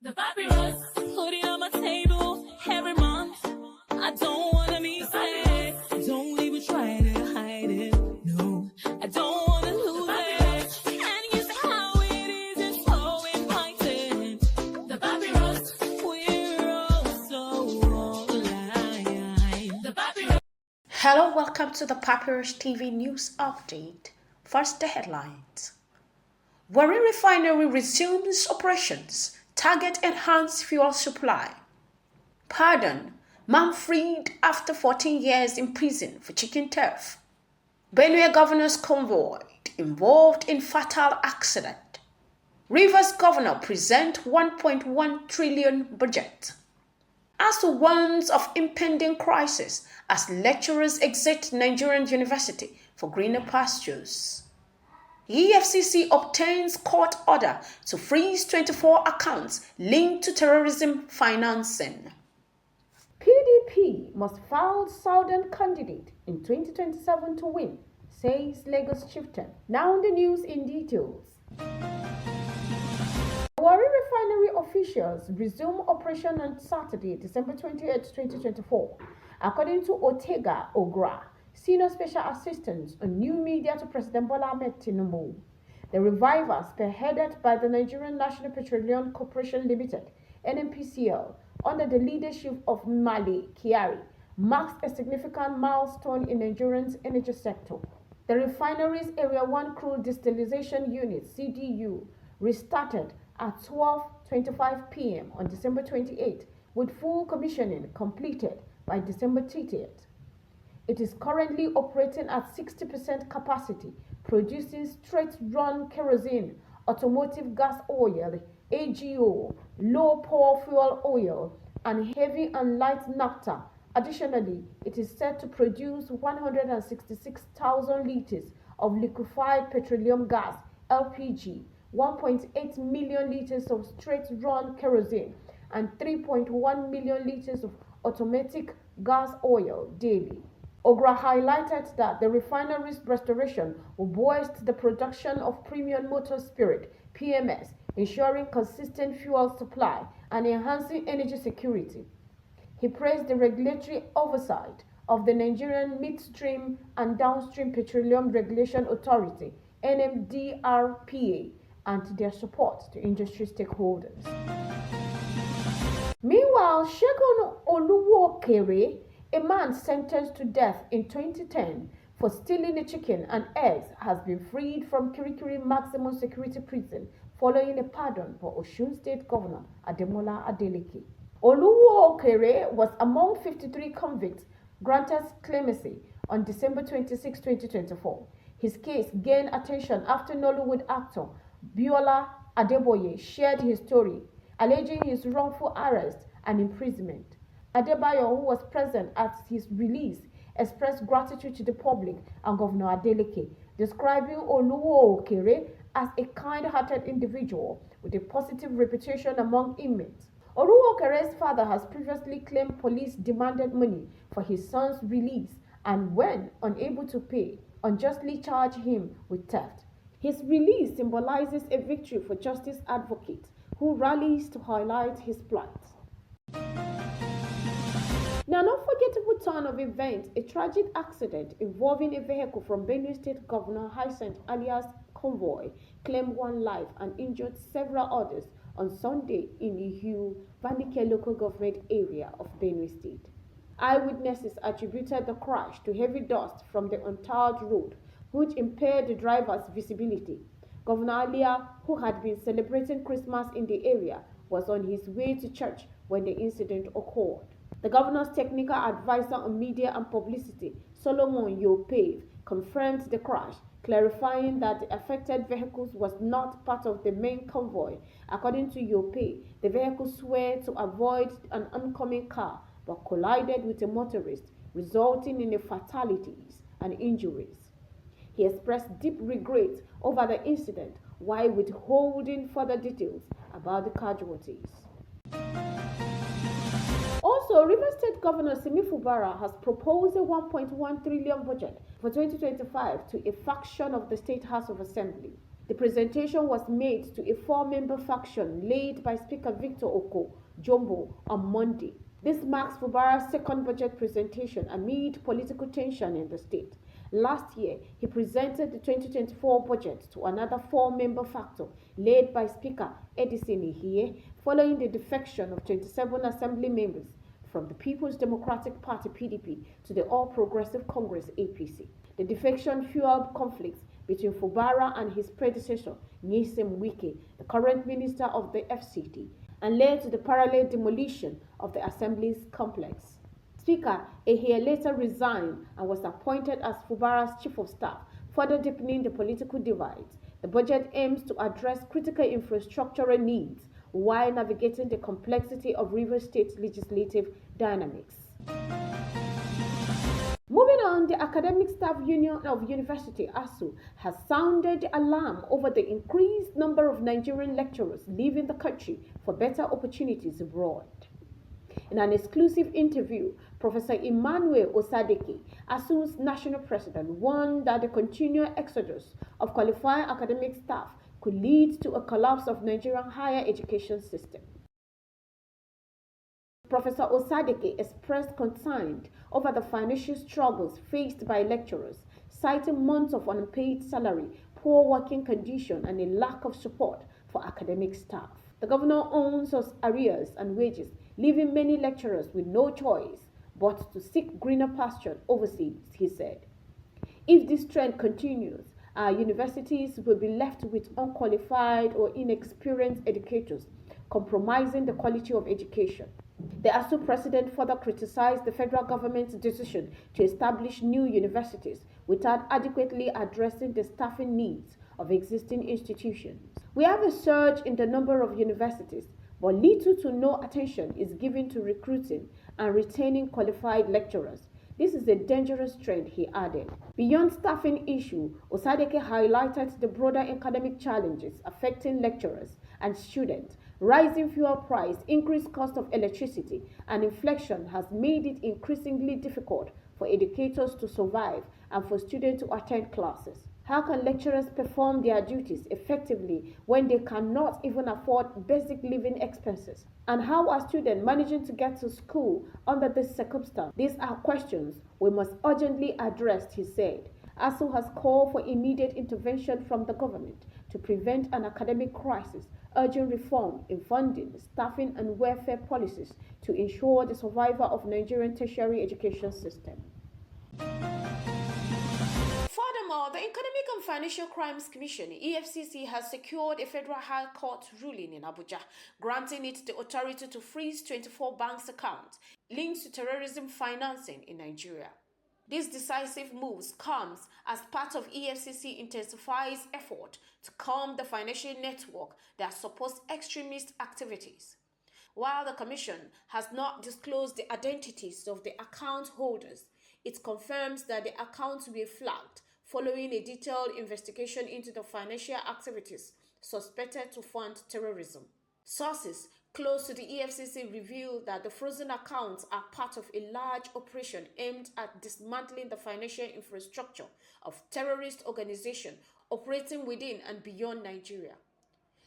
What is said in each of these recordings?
The papyrus, putting on my table every month. I don't wanna be sad. Don't even try to hide it. No, I don't wanna lose it. And you say how it is, it's so inviting. The papyrus, we're all so alive. The papyrus. Hello, welcome to the Papyrus TV News Update. First, the headlines. Warri Refinery resumes operations. Target enhanced fuel supply. Pardon. Man freed after 14 years in prison for chicken theft. Benue governor's convoy involved in fatal accident. Rivers governor present 1.1 trillion budget. As to warns of impending crisis as lecturers exit Nigerian university for greener pastures. EFCC obtains court order to freeze 24 accounts linked to terrorism financing. PDP must file Southern candidate in 2027 to win, says Lagos chieftain. Now the news in details. Warri Refinery officials resume operation on Saturday, December 28, 2024. According to Otega Ogra, Senior Special Assistant on New Media to President Bola Ahmed Tinubu, the revival, spearheaded by the Nigerian National Petroleum Corporation Limited, NNPCL, under the leadership of Mali Kyari, marks a significant milestone in Nigeria's energy sector. The refinery's Area 1 Crude Distillation Unit, CDU, restarted at 12:25 p.m. on December 28, with full commissioning completed by December 30th. It is currently operating at 60% capacity, producing straight-run kerosene, automotive gas oil, AGO, low-power fuel oil, and heavy and light naphtha. Additionally, it is set to produce 166,000 liters of liquefied petroleum gas, LPG, 1.8 million liters of straight-run kerosene, and 3.1 million liters of automatic gas oil daily. Ogra highlighted that the refinery's restoration will boost the production of premium motor spirit, PMS, ensuring consistent fuel supply and enhancing energy security. He praised the regulatory oversight of the Nigerian Midstream and Downstream Petroleum Regulation Authority, NMDRPA, and their support to industry stakeholders. Meanwhile, Segun Oluwokere, a man sentenced to death in 2010 for stealing a chicken and eggs, has been freed from Kirikiri Maximum Security Prison following a pardon for Osun State Governor Ademola Adeleke. Oluwokere was among 53 convicts granted clemency on December 26, 2024. His case gained attention after Nollywood actor Biola Adeboye shared his story, alleging his wrongful arrest and imprisonment. Adebayo, who was present at his release, expressed gratitude to the public and Governor Adeleke, describing Oluwokere as a kind-hearted individual with a positive reputation among inmates. Oluwokere's father has previously claimed police demanded money for his son's release and, when unable to pay, unjustly charged him with theft. His release symbolizes a victory for justice advocates who rallies to highlight his plight. Now, an unforgettable turn of events, a tragic accident involving a vehicle from Benue State Governor Hyacinth alias Convoy claimed one life and injured several others on Sunday in Ihu, Vanike local government area of Benue State. Eyewitnesses attributed the crash to heavy dust from the untarred road, which impaired the driver's visibility. Governor Alia, who had been celebrating Christmas in the area, was on his way to church when the incident occurred. The governor's technical advisor on media and publicity, Solomon Yopave, confirmed the crash, clarifying that the affected vehicles was not part of the main convoy. According to Yopave, the vehicle swerved to avoid an oncoming car but collided with a motorist, resulting in fatalities and injuries. He expressed deep regret over the incident while withholding further details about the casualties. Also, Rivers State Governor Simi Fubara has proposed a 1.1 trillion budget for 2025 to a faction of the State House of Assembly. The presentation was made to a four-member faction led by Speaker Victor Oko Jumbo on Monday. This marks Fubara's second budget presentation amid political tension in the state. Last year, he presented the 2024 budget to another four-member faction led by Speaker Edison Ihie, following the defection of 27 assembly members from the People's Democratic Party (PDP) to the All Progressive Congress (APC). The defection fueled conflicts between Fubara and his predecessor, Nyesom Wike, the current minister of the FCT, and led to the parallel demolition of the Assembly's complex. Speaker Ehie later resigned and was appointed as Fubara's chief of staff, further deepening the political divides. The budget aims to address critical infrastructural needs while navigating the complexity of Rivers State legislative dynamics. Moving on, the Academic Staff Union of University (ASU) has sounded the alarm over the increased number of Nigerian lecturers leaving the country for better opportunities abroad. In an exclusive interview, Professor Emmanuel Osadeke, ASU's national president, warned that the continual exodus of qualified academic staff could lead to a collapse of Nigerian higher education system. Professor Osadeke expressed concern over the financial struggles faced by lecturers, citing months of unpaid salary, poor working conditions, and a lack of support for academic staff. The governor owns arrears and wages, leaving many lecturers with no choice but to seek greener pastures overseas, he said. If this trend continues, our universities will be left with unqualified or inexperienced educators, compromising the quality of education. The ASU president further criticized the federal government's decision to establish new universities without adequately addressing the staffing needs of existing institutions. We have a surge in the number of universities, but little to no attention is given to recruiting and retaining qualified lecturers. This is a dangerous trend, he added. Beyond staffing issue, Osadeke highlighted the broader academic challenges affecting lecturers and students. Rising fuel price, increased cost of electricity, and inflation has made it increasingly difficult for educators to survive and for students to attend classes. How can lecturers perform their duties effectively when they cannot even afford basic living expenses? And how are students managing to get to school under this circumstance? These are questions we must urgently address, he said. ASU has called for immediate intervention from the government to prevent an academic crisis, urging reform in funding, staffing, and welfare policies to ensure the survival of Nigerian tertiary education system. Furthermore, the Economic and Financial Crimes Commission (EFCC) has secured a federal high court ruling in Abuja, granting it the authority to freeze 24 banks' accounts linked to terrorism financing in Nigeria. This decisive move comes as part of EFCC intensifies effort to calm the financial network that supports extremist activities. While the Commission has not disclosed the identities of the account holders, it confirms that the accounts were flagged following a detailed investigation into the financial activities suspected to fund terrorism. Sources close to the EFCC reveal that the frozen accounts are part of a large operation aimed at dismantling the financial infrastructure of terrorist organizations operating within and beyond Nigeria.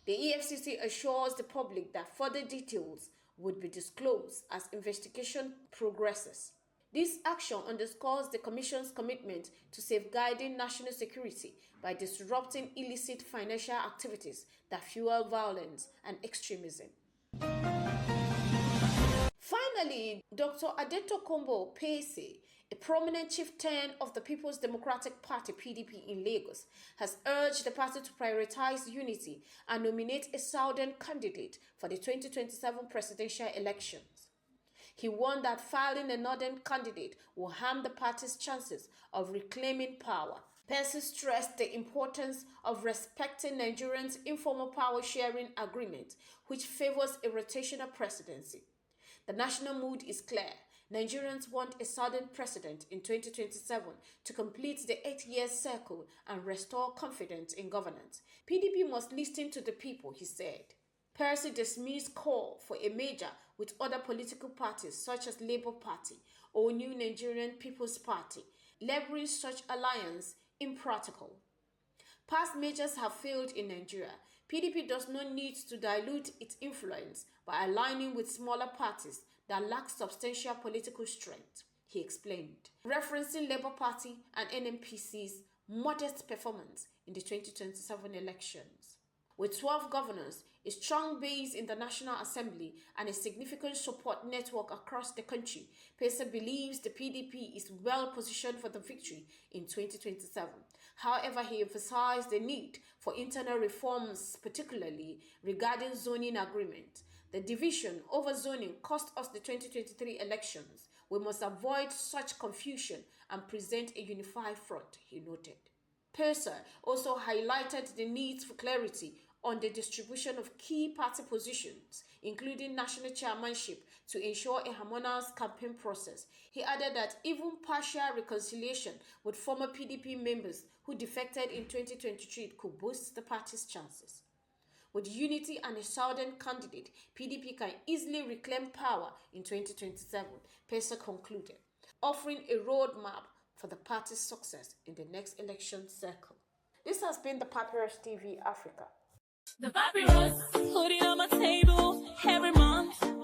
The EFCC assures the public that further details would be disclosed as investigation progresses. This action underscores the Commission's commitment to safeguarding national security by disrupting illicit financial activities that fuel violence and extremism. Finally, Dr. Adetokunbo Pese, a prominent chieftain of the People's Democratic Party (PDP) in Lagos, has urged the party to prioritize unity and nominate a southern candidate for the 2027 presidential elections. He warned that filing a northern candidate will harm the party's chances of reclaiming power. Pese stressed the importance of respecting Nigerians' informal power-sharing agreement, which favors a rotational presidency. The national mood is clear. Nigerians want a southern president in 2027 to complete the 8-year cycle and restore confidence in governance. PDP must listen to the people, he said. Percy dismissed call for a merger with other political parties such as Labour Party or New Nigerian People's Party, labeling such alliance impractical. Past measures have failed in Nigeria. PDP does not need to dilute its influence by aligning with smaller parties that lack substantial political strength, he explained, referencing Labour Party and NNPC's modest performance in the 2027 elections. With 12 governors, a strong base in the National Assembly, and a significant support network across the country, Pesa believes the PDP is well positioned for the victory in 2027. However, he emphasized the need for internal reforms, particularly regarding zoning agreement. The division over zoning cost us the 2023 elections. We must avoid such confusion and present a unified front, he noted. Pesa also highlighted the need for clarity on the distribution of key party positions, including national chairmanship, to ensure a harmonious campaign process. He added that even partial reconciliation with former PDP members who defected in 2023 could boost the party's chances. With unity and a southern candidate, PDP can easily reclaim power in 2027, Pesa concluded, offering a roadmap for the party's success in the next election cycle. This has been the Papyrus TV Africa. The papyrus, put it on my table every month.